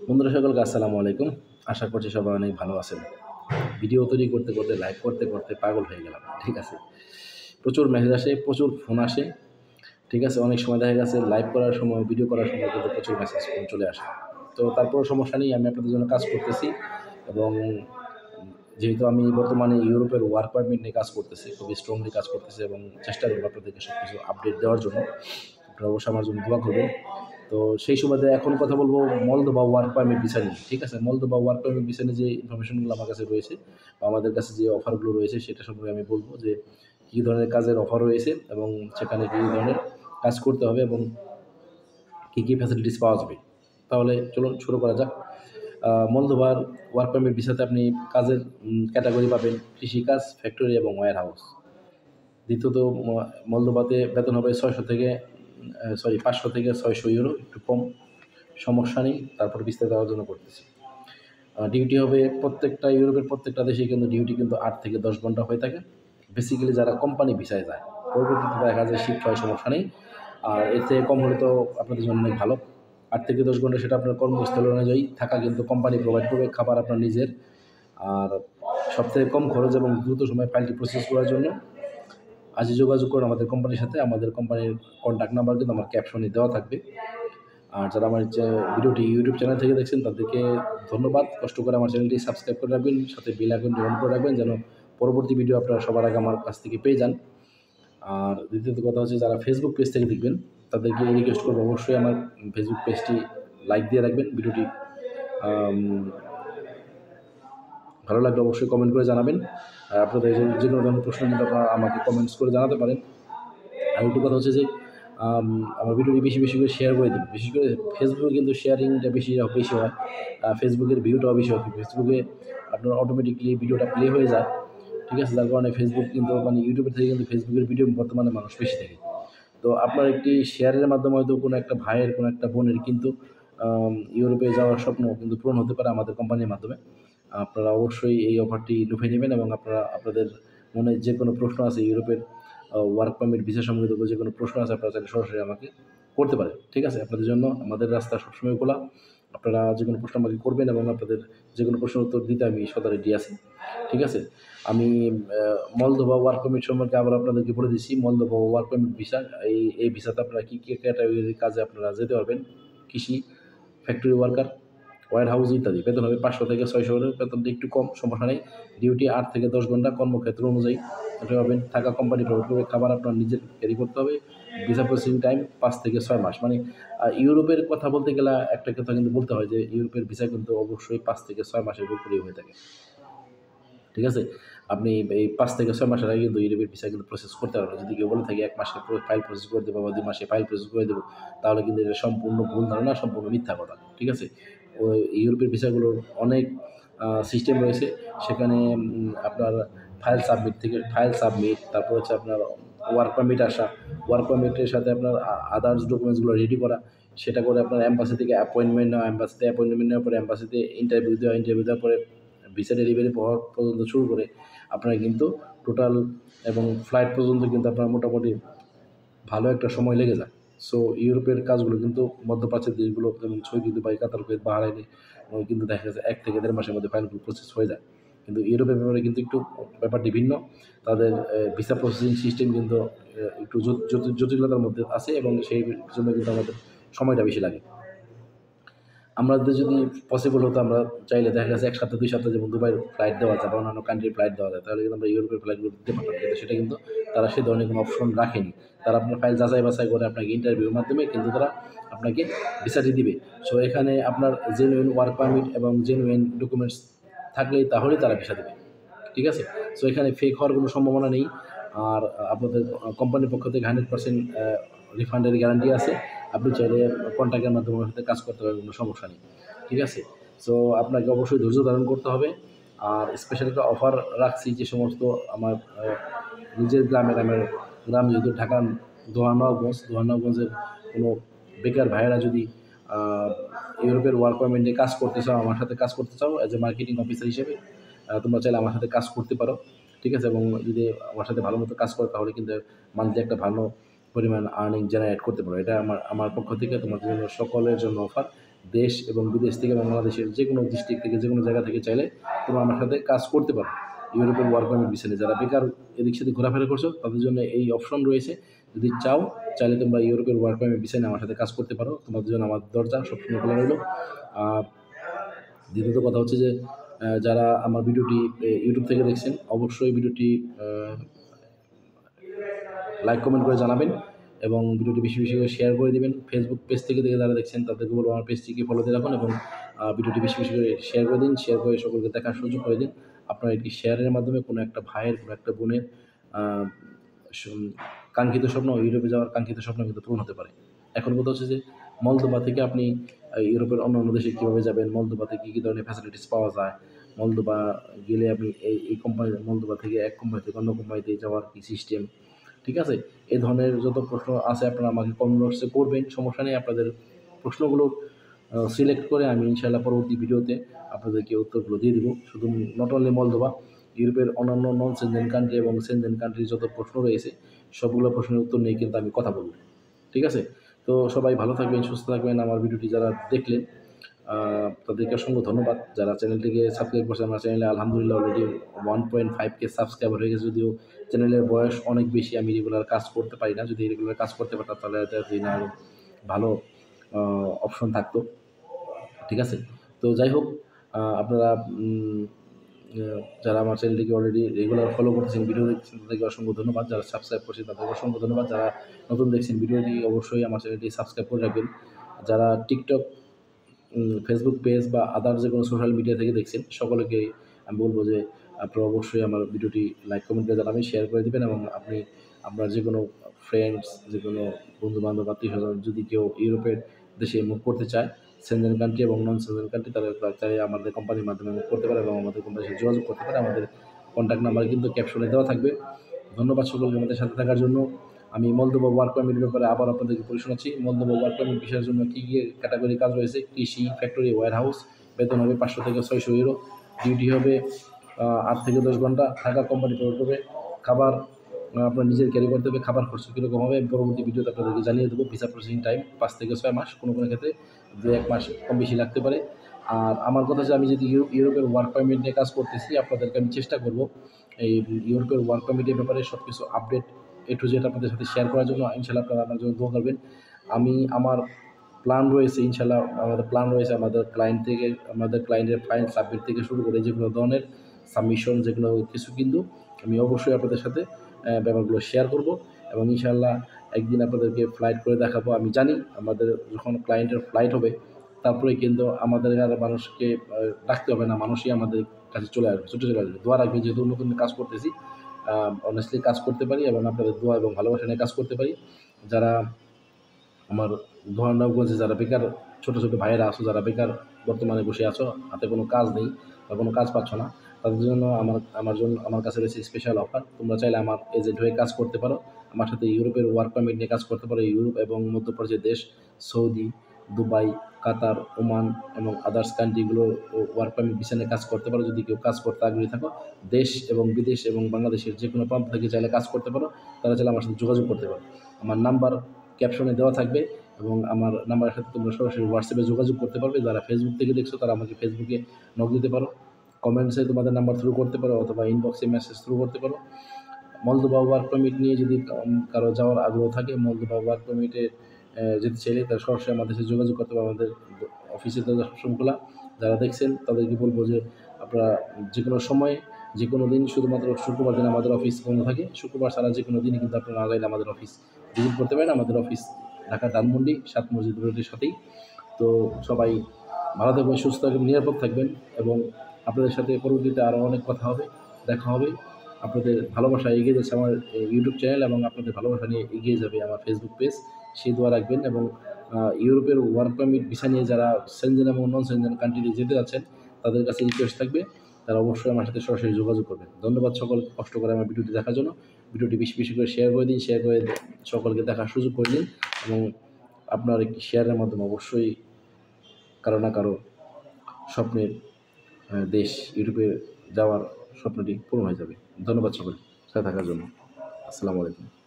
বন্ধুরা সকলকে আসসালামু আলাইকুম। আশা করছি সবাই অনেক ভালো আছেন। ভিডিও তৈরি করতে, করতে, লাইভ করতে, করতে পাগল হয়ে গেলাম। ঠিক আছে? প্রচুর মেসেজ আসে, প্রচুর ফোন আসে। ঠিক আছে? অনেক সময় দেখা গেছে লাইভ করার সময়, ভিডিও করার সময় কিন্তু প্রচুর মেসেজ, ফোন চলে আসে। তো তারপরেও সমস্যা নেই, আমি আপনাদের জন্য কাজ করতেছি এবং যেহেতু আমি বর্তমানে ইউরোপের ওয়ার্ক পারমিট নিয়ে কাজ করতেছি, খুবই স্ট্রংলি কাজ করতেছি এবং চেষ্টা করব আপনাদেরকে সবকিছু আপডেট দেওয়ার জন্য। আপনারা অবশ্যই আমার জন্য দোয়া করবেন। তো সেই সুবাদে এখন কথা বলব মলদোভা ওয়ার্ক পারমিট ভিসা নিয়ে। ঠিক আছে? মলদোভা ওয়ার্ক পারমিট ভিসা নিয়ে যে ইনফরমেশনগুলো আমার কাছে রয়েছে বা আমাদের কাছে যে অফারগুলো রয়েছে সেটা সম্পর্কে আমি বলব যে কী ধরনের কাজের অফার রয়েছে এবং সেখানে কী ধরনের কাজ করতে হবে এবং কী ফ্যাসিলিটিস পাওয়া যাবে। তাহলে চলুন শুরু করা যাক। মলদোভার ওয়ার্ক পারমিট ভিসাতে আপনি কাজের ক্যাটাগরি পাবেন কৃষিকাজ, ফ্যাক্টরি এবং ওয়্যার হাউস। দ্বিতীয়ত মলদোভাতে বেতন হবে 500 থেকে 600 ইউরো, একটু কম, সমস্যা নেই। তারপর বিস্তারিত আলোচনা করতেছি। ডিউটি হবে প্রত্যেকটা ইউরোপের প্রত্যেকটা দেশেই কিন্তু ডিউটি কিন্তু 8 থেকে 10 ঘন্টা হয়ে থাকে। বেসিক্যালি যারা কোম্পানি ভিসায় যায়, পরবর্তীতে দেখা যায় শিফট হয়, সমস্যা নেই। আর এর থেকে কম হলে তো আপনাদের জন্য অনেক ভালো। 8 থেকে 10 ঘন্টা সেটা আপনার কর্মস্থল অনুযায়ী, থাকা কিন্তু কোম্পানি প্রোভাইড করবে, খাবার আপনার নিজের। আর সবথেকে কম খরচ এবং দ্রুত সময়ে ফাইলটি প্রসেস করার জন্য আজই যোগাযোগ করুন আমাদের কোম্পানির সাথে। আমাদের কোম্পানির কন্ট্যাক্ট নাম্বার কিন্তু আমার ক্যাপশনে দেওয়া থাকবে। আর যারা আমার যে ভিডিওটি ইউটিউব চ্যানেল থেকে দেখছেন তাদেরকে ধন্যবাদ। কষ্ট করে আমার চ্যানেলটি সাবস্ক্রাইব করে রাখবেন, সাথে বেল আইকনটি অন করে রাখবেন যেন পরবর্তী ভিডিও আপনারা সবার আগে আমার কাছ থেকে পেয়ে যান। আর দ্বিতীয়ত কথা হচ্ছে, যারা ফেসবুক পেজ থেকে দেখবেন তাদেরকে রিকোয়েস্ট করবো অবশ্যই আমার ফেসবুক পেজটি লাইক দিয়ে রাখবেন। ভিডিওটি ভালো লাগলে অবশ্যই কমেন্ট করে জানাবেন। আপনাদের যে কোনো ধরনের প্রশ্ন কিন্তু আপনারা আমাকে কমেন্টস করে জানাতে পারেন। আর একটু কথা হচ্ছে যে আমার ভিডিওটি বেশি বেশি করে শেয়ার করে দিন। বিশেষ করে ফেসবুকে কিন্তু শেয়ারিংটা বেশি হয়। ফেসবুকের ভিউটাও বেশি হয়। ফেসবুকে আপনার অটোমেটিকলি ভিডিওটা প্লে হয়ে যায়। ঠিক আছে? যার কারণে ফেসবুক কিন্তু ইউটিউবের থেকে কিন্তু ফেসবুকের ভিডিও বর্তমানে মানুষ বেশি দেখে। তো আপনার একটি শেয়ারের মাধ্যমে হয়তো কোনো একটা ভাইয়ের, কোনো একটা বোনের কিন্তু ইউরোপে যাওয়ার স্বপ্ন কিন্তু পূরণ হতে পারে আমাদের কোম্পানির মাধ্যমে। আপনারা অবশ্যই এই অফারটি লুফে নেবেন এবং আপনারা আপনাদের মনে যে কোনো প্রশ্ন আছে ইউরোপের ওয়ার্ক পারমিট ভিসা সম্বন্ধিত যে কোনো প্রশ্ন আছে আপনারা চাইলে সরাসরি আমাকে করতে পারেন। ঠিক আছে? আপনাদের জন্য আমাদের রাস্তা সবসময় খোলা। আপনারা যে কোনো প্রশ্ন আমাকে করবেন এবং আপনাদের যে কোনো প্রশ্নের উত্তর দিতে আমি সদা রেডি আছি। ঠিক আছে? আমি মলদোভা ওয়ার্ক পারমিট সম্পর্কে আবার আপনাদেরকে বলে দিচ্ছি। মলদোভা ওয়ার্ক পারমিট ভিসা, এই ভিসাতে আপনারা কী ক্যাটাগরির কাজে আপনারা যেতে পারবেন। কৃষি, ফ্যাক্টরি ওয়ার্কার, ওয়্যার হাউস ইত্যাদি। বেতন হবে 500 থেকে 600 ইউরো। বেতনটা একটু কম, সমস্যা নেই। ডিউটি 8 থেকে 10 ঘন্টা, কর্মক্ষেত্র অনুযায়ী এটা পাবেন। থাকা কোম্পানি প্রোভাইড করবে, খাবার আপনার নিজের ক্যারি করতে হবে। ভিসা প্রসেসিং টাইম 5 থেকে 6 মাস। ইউরোপের কথা বলতে গেলে একটা কথা কিন্তু বলতে হয় যে ইউরোপের ভিসা কিন্তু অবশ্যই 5 থেকে 6 মাসের উপরেই হয়ে থাকে। ঠিক আছে? আপনি এই 5 থেকে 6 মাসের আগে কিন্তু ইউরোপের ভিসা কিন্তু প্রসেস করতে পারবেন না। যদি কেউ বলে থাকে 1 মাসে ফাইল প্রসেস করে দেবো বা 2 মাসে ফাইল প্রসেস করে দেবো, তাহলে কিন্তু এটা সম্পূর্ণ ভুল ধারণা, সম্পূর্ণ মিথ্যা কথা। ঠিক আছে? ওই ইউরোপের ভিসাগুলোর অনেক সিস্টেম রয়েছে। সেখানে আপনার ফাইল সাবমিট, তারপর হচ্ছে আপনার ওয়ার্ক পারমিট আসা, ওয়ার্ক পারমিটের সাথে আপনার আদার্স ডকুমেন্টসগুলো রেডি করা, সেটা করে আপনার এম্বাসি থেকে অ্যাপয়েন্টমেন্ট নেওয়া, এম্বাসিতে অ্যাপয়েন্টমেন্ট নেওয়ার পরে এম্বাসিতে ইন্টারভিউ দেওয়া, ইন্টারভিউ দেওয়ার পরে ভিসা ডেলিভারি হওয়ার পর্যন্ত শুরু করে আপনার কিন্তু টোটাল এবং ফ্লাইট পর্যন্ত কিন্তু আপনার মোটামুটি ভালো একটা সময় লেগে যায়। সো ইউরোপের কাজগুলো কিন্তু মধ্যপ্রাচ্যের দেশগুলো যেমন সৌদি, দুবাই, কাতার, কুয়েত, বাহরাইনে কিন্তু দেখা গেছে 1 থেকে 1.5 মাসের মধ্যে ফাইলগুলো প্রসেস হয়ে যায়। কিন্তু ইউরোপের ব্যাপারে কিন্তু একটু ব্যাপারটি ভিন্ন। তাদের ভিসা প্রসেসিং সিস্টেম কিন্তু একটু জটিলতার মধ্যে আছে এবং সেই জন্য কিন্তু আমাদের সময়টা বেশি লাগে। আমাদের যদি পসিবল হতো, আমরা চাইলে দেখা গেছে 1 সপ্তাহ 2 সপ্তাহ যেমন দুবাইয়ের ফ্লাইট দেওয়া যায় বা অন্যান্য কান্ট্রির ফ্লাইট দেওয়া যায়, তাহলে কিন্তু আমরা ইউরোপের ফ্লাইটগুলো দিতে পারতাম। কিন্তু সেটা কিন্তু তারা সে ধরনের কোনো অপশন রাখেনি। তারা আপনার ফাইল যাচাই বাছাই করে আপনাকে ইন্টারভিউর মাধ্যমে কিন্তু তারা আপনাকে ভিসাটি দিবে। সো এখানে আপনার জেনুইন ওয়ার্ক পারমিট এবং জেনুইন ডকুমেন্টস থাকলেই তাহলেই তারা ভিসা দেবে। ঠিক আছে? সো এখানে ফেক হওয়ার কোনো সম্ভাবনা নেই। আর আপনাদের কোম্পানির পক্ষ থেকে 100% রিফান্ডের গ্যারান্টি আছে। আপনি চাইলে কন্ট্রাক্টের মাধ্যমে আমার সাথে কাজ করতে পারবেন, কোনো সমস্যা নেই। ঠিক আছে? সো আপনাকে অবশ্যই ধৈর্য ধারণ করতে হবে। আর স্পেশাল একটা অফার রাখছি যে সমস্ত আমার নিজের আমার গ্রাম যেহেতু ঢাকার দোহানগঞ্জের কোনো বেকার ভাইয়েরা যদি আ ইউরোপের ওয়ার্ক পারমিট নিয়ে কাজ করতে চাও, আমার সাথে কাজ করতে চাও অ্যাজ এ মার্কেটিং অফিসার হিসেবে, তোমরা চাইলে আমার সাথে কাজ করতে পারো। ঠিক আছে? এবং যদি আমার সাথে ভালো মতো কাজ করো তাহলে কিন্তু মান্থলি একটা ভালো পরিমাণ আর্নিং জেনারেট করতে পারো। এটা আমার পক্ষ থেকে তোমাদের জন্য, সকলের জন্য অফার। দেশ এবং বিদেশ থেকে বাংলাদেশের যে কোনো ডিস্ট্রিক্ট থেকে যে কোনো জায়গা থেকে চাইলে তোমরা আমার সাথে কাজ করতে পারো ইউরোপের ওয়ার্ক পারমিট ভিসা নিয়ে। যারা বেকার এদিক সেদিক ঘোরাফেরা করছো তাদের জন্য এই অপশন রয়েছে। যদি চাইলে তোমরা ইউরোপের ওয়ার্ক পারমিট ভিসা নিয়ে আমার সাথে কাজ করতে পারো। তোমাদের জন্য আমার দরজা সবসময় খোলা রইল। দ্বিতীয়ত কথা হচ্ছে যে যারা আমার ভিডিওটি ইউটিউব থেকে দেখছেন অবশ্যই ভিডিওটি লাইক কমেন্ট করে জানাবেন এবং ভিডিওটি বেশি বেশি করে শেয়ার করে দেবেন। ফেসবুক পেজ থেকে যারা দেখছেন তাদেরকে বলবো আমার পেজটিকে ফলো দিয়ে রাখুন এবং ভিডিওটি বেশি বেশি করে শেয়ার করে দিন। শেয়ার করে সকলকে দেখার সুযোগ করে দিন। আপনার একটি শেয়ারের মাধ্যমে কোনো একটা ভাইয়ের কোনো একটা বোনের কাঙ্ক্ষিত স্বপ্ন, ইউরোপে যাওয়ার কাঙ্ক্ষিত স্বপ্ন কিন্তু পূরণ হতে পারে। এখন কথা হচ্ছে যে মলদোভা থেকে আপনি ইউরোপের অন্যান্য দেশে কীভাবে যাবেন, মলদোভাতে কী ধরনের ফ্যাসিলিটিস পাওয়া যায়, মলদোভা গেলে আপনি এই কোম্পানি মলদোভা থেকে এক কোম্পানি থেকে অন্য কোম্পানিতে যাওয়ার কী সিস্টেম, ঠিক আছে? এই ধরনের যত প্রশ্ন আছে আপনারা আমাকে কমেন্ট বক্সে করবেন, সমস্যা নেই। আপনাদের প্রশ্নগুলো সিলেক্ট করে আমি ইনশাআল্লাহ পরবর্তী ভিডিওতে আপনাদেরকে উত্তরগুলো দিয়ে দিব। শুধু নট অনলি মলদোভা, ইউরোপের অন্যান্য নন সেনজেন কান্ট্রি এবং সেনজেন কান্ট্রির যত প্রশ্ন রয়েছে সবগুলো প্রশ্নের উত্তর নিয়ে কিন্তু আমি কথা বলব, ঠিক আছে? তো সবাই ভালো থাকবেন, সুস্থ থাকবেন। আমার ভিডিওটি যারা দেখলেন তাদেরকে অসংখ্য ধন্যবাদ। যারা চ্যানেলটিকে সাবস্ক্রাইব করছে, আমার চ্যানেলে আলহামদুলিল্লাহ অলরেডি 1.5K সাবস্ক্রাইবার হয়ে গেছে। যদিও চ্যানেলের বয়স অনেক বেশি, আমি রেগুলার কাজ করতে পারি না। যদি রেগুলার কাজ করতে পারতাম তাহলে আরও ভালো অপশন থাকতো, ঠিক আছে? তো যাই হোক, আপনারা যারা আমার চ্যানেলটিকে অলরেডি রেগুলার ফলো করতেছেন, ভিডিও দেখছেন তাদেরকে অসংখ্য ধন্যবাদ। যারা সাবস্ক্রাইব করছেন তাদেরকে অসংখ্য ধন্যবাদ। যারা নতুন দেখছেন ভিডিওটি অবশ্যই আমার চ্যানেলটি সাবস্ক্রাইব করে রাখবেন। যারা টিকটক, ফেসবুক পেজ বা আদার যে কোনো সোশ্যাল মিডিয়া থেকে দেখছেন সকলকে আমি বলবো যে আপনারা অবশ্যই আমার ভিডিওটি লাইক কমেন্ট করে জানাবেন, শেয়ার করে দেবেন এবং আপনি আপনার যে কোনো ফ্রেন্ডস, যে কোনো বন্ধুবান্ধব, আত্মীয়স্বজন যদি কেউ ইউরোপের দেশে মুভ করতে চায়, সেনজেন কান্ট্রি এবং নন সেনজেন কান্ট্রি, তারা চাই আমাদের কোম্পানির মাধ্যমে মুভ করতে পারে এবং আমাদের কোম্পানির সাথে যোগাযোগ করতে পারে। আমাদের কন্ট্যাক্ট নাম্বার কিন্তু ক্যাপশনে দেওয়া থাকবে। ধন্যবাদ সকলকে আমাদের সাথে থাকার জন্য। আমি মলদোভা ওয়ার্ক পারমিটের ব্যাপারে আবার আপনাদেরকে পড়ে শোনাচ্ছি। মলদোভা ওয়ার্ক পারমিট ভিসার জন্য কী কী ক্যাটাগরি কাজ রয়েছে: কৃষি, ফ্যাক্টরি, ওয়্যারহাউস। বেতন হবে 500 থেকে 600 ইউরো। ডিউটি হবে 8 থেকে 10 ঘন্টা। থাকা কোম্পানি প্রোভাইড করবে। খাবার আপনার নিজের ক্যারি করতে হবে। খাবার খরচ কীরকম হবে পরবর্তী ভিডিওতে আপনাদেরকে জানিয়ে দেবো। ভিসা প্রসেসিং টাইম 5 থেকে 6 মাস, কোনো কোনো ক্ষেত্রে 2-1 মাস কম বেশি লাগতে পারে। আর আমার কথা হচ্ছে আমি যদি ইউরোপের ওয়ার্ক পারমিট নিয়ে কাজ করতেছি, আপনাদেরকে আমি চেষ্টা করব এই ইউরোপের ওয়ার্ক পারমিটের ব্যাপারে সব কিছু আপডেট A to Z আপনাদের সাথে শেয়ার করার জন্য। ইনশাআল্লাহ আপনারা আমার জন্য দোয়া করবেন। আমার প্ল্যান রয়েছে, ইনশাআল্লাহ আমাদের প্ল্যান রয়েছে আমাদের ক্লায়েন্টের ফাইল সাবমিট থেকে শুরু করে যেগুলো ধরনের সাবমিশন, যেগুলো কিছু কিন্তু আমি অবশ্যই আপনাদের সাথে ব্যাপারগুলো শেয়ার করব এবং ইনশাআল্লাহ একদিন আপনাদেরকে ফ্লাইট করে দেখাবো। আমি জানি আমাদের যখন ক্লায়েন্টের ফ্লাইট হবে তারপরে কিন্তু আমাদের আর মানুষকে ডাকতে হবে না, মানুষই আমাদের কাছে চলে আসবে, ছুটে চলে আসবে। দোয়া রাখবেন যেহেতু নতুন কাজ করতেছি, অনেস্টলি কাজ করতে পারি এবং আপনাদের দোয়া এবং ভালোবাসা নিয়ে কাজ করতে পারি। যারা আমার ধর্মনগঞ্জে যারা বেকার ছোটো ছোটো ভাইয়েরা আছো, যারা বেকার বর্তমানে বসে আছো, হাতে কোনো কাজ নেই বা কোনো কাজ পাচ্ছ না, তাদের জন্য আমার কাছে রয়েছে স্পেশাল অফার। তোমরা চাইলে আমার এজেন্ট হয়ে কাজ করতে পারো, আমার সাথে ইউরোপের ওয়ার্ক পারমিট নিয়ে কাজ করতে পারো। ইউরোপ এবং মধ্যপ্রাচ্যের দেশ সৌদি, দুবাই, কাতার, ওমান এবং আদার্স কান্ট্রিগুলো ওয়ার্ক পারমিট ভিসা নিয়ে কাজ করতে পারো। যদি কেউ কাজ করতে আগ্রহী থাকো, দেশ এবং বিদেশ এবং বাংলাদেশের যে কোনো প্রান্ত থেকে চাইলে কাজ করতে পারো, তারা চাইলে আমার সাথে যোগাযোগ করতে পারো। আমার নাম্বার ক্যাপশনে দেওয়া থাকবে এবং আমার নাম্বারের সাথে তোমরা সরাসরি হোয়াটসঅ্যাপে যোগাযোগ করতে পারবে। যারা ফেসবুক থেকে দেখছো তারা আমাকে ফেসবুকে নক দিতে পারো, কমেন্টসে তোমাদের নাম্বার থ্রু করতে পারো অথবা ইনবক্সে মেসেজ থ্রু করতে পারো। মলদোভা ওয়ার্ক পারমিট নিয়ে যদি কারো যাওয়ার আগ্রহ থাকে, মলদোভা ওয়ার্ক পারমিটে যেতে চাইলে তারা সরাসরি আমাদের সাথে যোগাযোগ করতে পারো। আমাদের অফিসের দরজা সবসময় খোলা। যারা দেখছেন তাদেরকে বলবো যে আপনারা যে কোনো সময়ে, যে কোনো দিন, শুধুমাত্র শুক্রবার দিন আমাদের অফিস বন্ধ থাকে। শুক্রবার ছাড়া যে কোনো দিনই কিন্তু আপনারা না চাইলে আমাদের অফিস ভিজিট করতে পারেন। আমাদের অফিস ঢাকা ধানমন্ডি 7 মসজিদ রোডের সাথেই। তো সবাই ভালো থাকবেন, সুস্থ থাকবেন, নিরাপদ থাকবেন এবং আপনাদের সাথে পরবর্তীতে আরও অনেক কথা হবে, দেখা হবে। আপনাদের ভালোবাসা এগিয়ে যাচ্ছে আমার ইউটিউব চ্যানেল এবং আপনাদের ভালোবাসা নিয়ে এগিয়ে যাবে আমার ফেসবুক পেজ, সেই দোয়া রাখবেন। এবং ইউরোপের ওয়ার্ক পারমিট ভিসা নিয়ে যারা সেনজেন এবং নন সেনজেন কান্ট্রিতে যেতে যাচ্ছেন তাদের কাছে রিকোয়েস্ট থাকবে তারা অবশ্যই আমার সাথে সরাসরি যোগাযোগ করবেন। ধন্যবাদ সকল কষ্ট করে আমার ভিডিওটি দেখার জন্য। ভিডিওটি বেশি বেশি করে শেয়ার করে দিন, শেয়ার করে সকলকে দেখার সুযোগ করে দিন এবং আপনার একটি শেয়ারের মাধ্যমে অবশ্যই কারো না কারো স্বপ্নের দেশ ইউরোপে যাওয়ার স্বপ্নটি পূরণ হয়ে যাবে। ধন্যবাদ সকলকে সাথে থাকার জন্য। আসসালামু আলাইকুম।